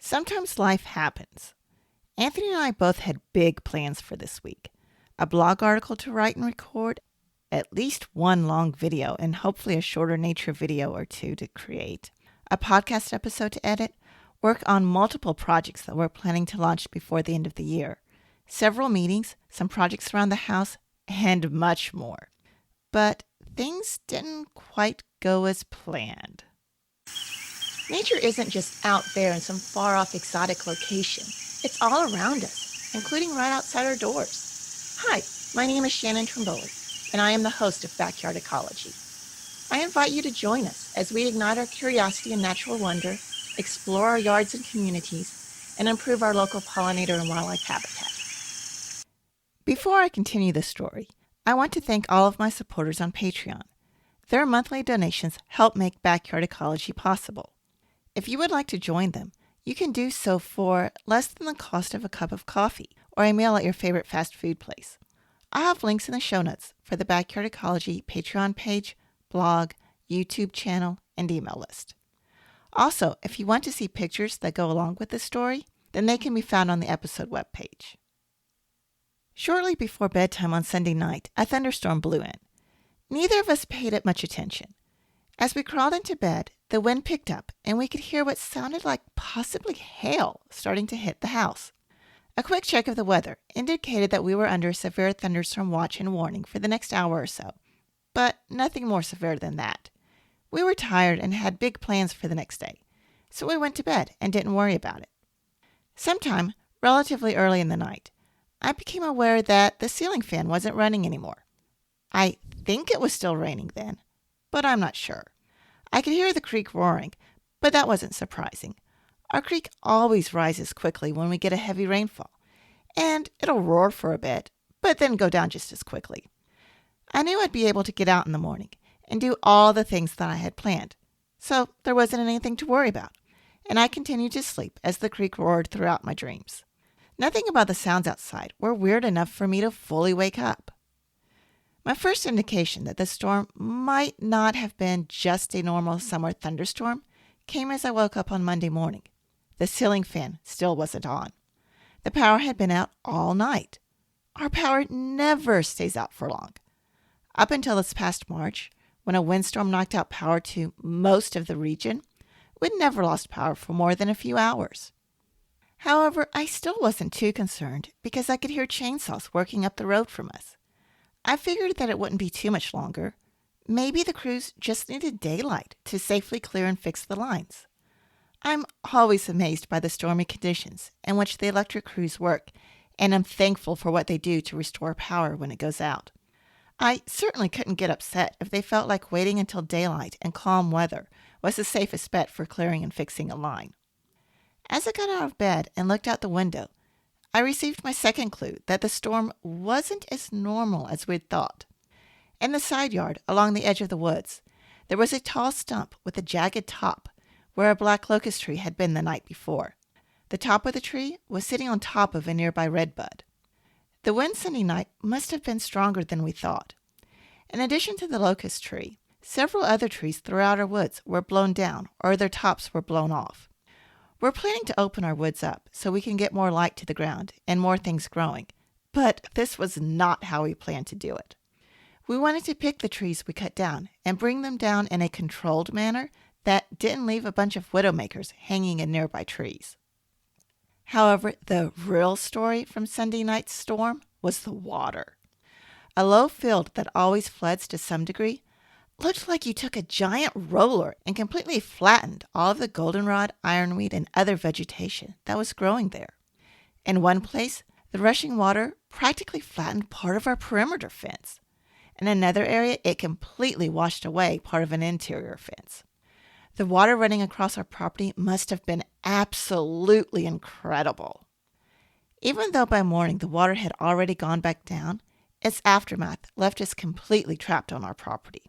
Sometimes life happens. Anthony and I both had big plans for this week. A blog article to write and record, at least one long video, and hopefully a shorter nature video or two to create, a podcast episode to edit, work on multiple projects that we're planning to launch before the end of the year, several meetings, some projects around the house, and much more. But things didn't quite go as planned. Nature isn't just out there in some far-off exotic location. It's all around us, including right outside our doors. Hi, my name is Shannon Trimboli, and I am the host of Backyard Ecology. I invite you to join us as we ignite our curiosity and natural wonder, explore our yards and communities, and improve our local pollinator and wildlife habitat. Before I continue the story, I want to thank all of my supporters on Patreon. Their monthly donations help make Backyard Ecology possible. If you would like to join them, you can do so for less than the cost of a cup of coffee or a meal at your favorite fast food place. I have links in the show notes for the Backyard Ecology Patreon page, blog, YouTube channel, and email list. Also, if you want to see pictures that go along with the story, then they can be found on the episode webpage. Shortly before bedtime on Sunday night, a thunderstorm blew in. Neither of us paid it much attention. As we crawled into bed, the wind picked up and we could hear what sounded like possibly hail starting to hit the house. A quick check of the weather indicated that we were under a severe thunderstorm watch and warning for the next hour or so, but nothing more severe than that. We were tired and had big plans for the next day, so we went to bed and didn't worry about it. Sometime relatively early in the night, I became aware that the ceiling fan wasn't running anymore. I think it was still raining then, but I'm not sure. I could hear the creek roaring, but that wasn't surprising. Our creek always rises quickly when we get a heavy rainfall, and it'll roar for a bit, but then go down just as quickly. I knew I'd be able to get out in the morning and do all the things that I had planned, so there wasn't anything to worry about, and I continued to sleep as the creek roared throughout my dreams. Nothing about the sounds outside were weird enough for me to fully wake up. My first indication that the storm might not have been just a normal summer thunderstorm came as I woke up on Monday morning. The ceiling fan still wasn't on. The power had been out all night. Our power never stays out for long. Up until this past March, when a windstorm knocked out power to most of the region, we'd never lost power for more than a few hours. However, I still wasn't too concerned because I could hear chainsaws working up the road from us. I figured that it wouldn't be too much longer. Maybe the crews just needed daylight to safely clear and fix the lines. I'm always amazed by the stormy conditions in which the electric crews work, and I'm thankful for what they do to restore power when it goes out. I certainly couldn't get upset if they felt like waiting until daylight and calm weather was the safest bet for clearing and fixing a line. As I got out of bed and looked out the window, I received my second clue that the storm wasn't as normal as we'd thought. In the side yard, along the edge of the woods, there was a tall stump with a jagged top where a black locust tree had been the night before. The top of the tree was sitting on top of a nearby redbud. The wind Sunday night must have been stronger than we thought. In addition to the locust tree, several other trees throughout our woods were blown down or their tops were blown off. We're planning to open our woods up so we can get more light to the ground and more things growing, but this was not how we planned to do it. We wanted to pick the trees we cut down and bring them down in a controlled manner that didn't leave a bunch of widowmakers hanging in nearby trees. However, the real story from Sunday night's storm was the water. A low field that always floods to some degree looked like you took a giant roller and completely flattened all of the goldenrod, ironweed, and other vegetation that was growing there. In one place, the rushing water practically flattened part of our perimeter fence. In another area, it completely washed away part of an interior fence. The water running across our property must have been absolutely incredible. Even though by morning the water had already gone back down, its aftermath left us completely trapped on our property.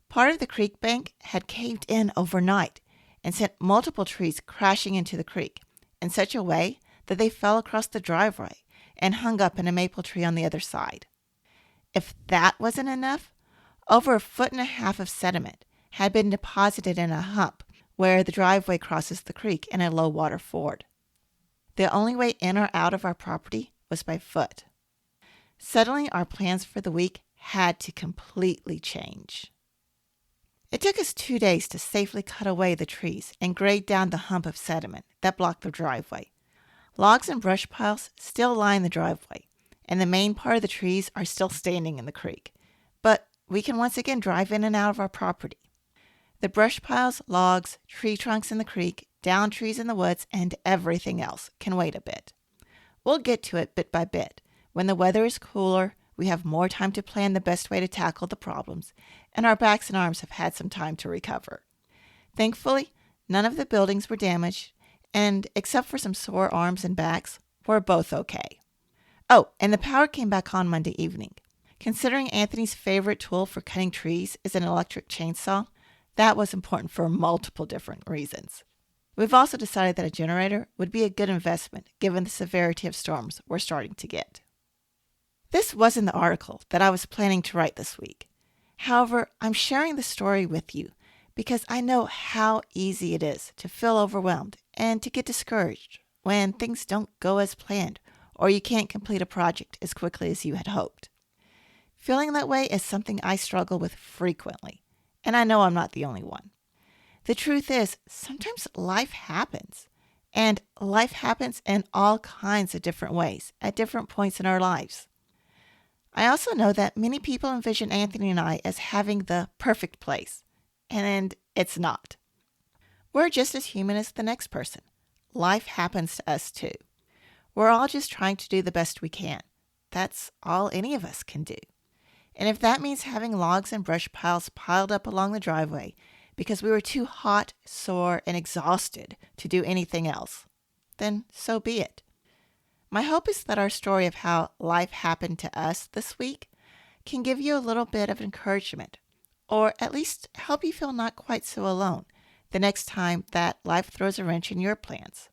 Part of the creek bank had caved in overnight and sent multiple trees crashing into the creek in such a way that they fell across the driveway and hung up in a maple tree on the other side. If that wasn't enough, over 1.5 feet of sediment had been deposited in a hump where the driveway crosses the creek in a low water ford. The only way in or out of our property was by foot. Suddenly, our plans for the week had to completely change. It took us 2 days to safely cut away the trees and grade down the hump of sediment that blocked the driveway. Logs and brush piles still line the driveway, and the main part of the trees are still standing in the creek. But we can once again drive in and out of our property. The brush piles, logs, tree trunks in the creek, downed trees in the woods, and everything else can wait a bit. We'll get to it bit by bit. When the weather is cooler, we have more time to plan the best way to tackle the problems, and our backs and arms have had some time to recover. Thankfully, none of the buildings were damaged, and except for some sore arms and backs, we're both okay. Oh, and the power came back on Monday evening. Considering Anthony's favorite tool for cutting trees is an electric chainsaw, that was important for multiple different reasons. We've also decided that a generator would be a good investment given the severity of storms we're starting to get. This wasn't the article that I was planning to write this week. However, I'm sharing the story with you because I know how easy it is to feel overwhelmed and to get discouraged when things don't go as planned or you can't complete a project as quickly as you had hoped. Feeling that way is something I struggle with frequently, and I know I'm not the only one. The truth is, sometimes life happens, and life happens in all kinds of different ways at different points in our lives. I also know that many people envision Anthony and I as having the perfect place, and it's not. We're just as human as the next person. Life happens to us too. We're all just trying to do the best we can. That's all any of us can do. And if that means having logs and brush piles piled up along the driveway because we were too hot, sore, and exhausted to do anything else, then so be it. My hope is that our story of how life happened to us this week can give you a little bit of encouragement, or at least help you feel not quite so alone the next time that life throws a wrench in your plans.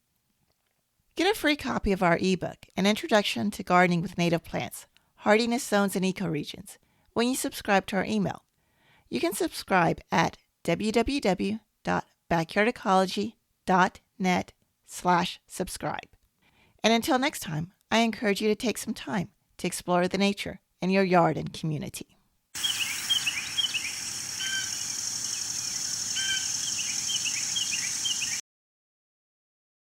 Get a free copy of our ebook, An Introduction to Gardening with Native Plants, Hardiness Zones and Ecoregions, when you subscribe to our email. You can subscribe at www.backyardecology.net/subscribe. And until next time, I encourage you to take some time to explore the nature in your yard and community.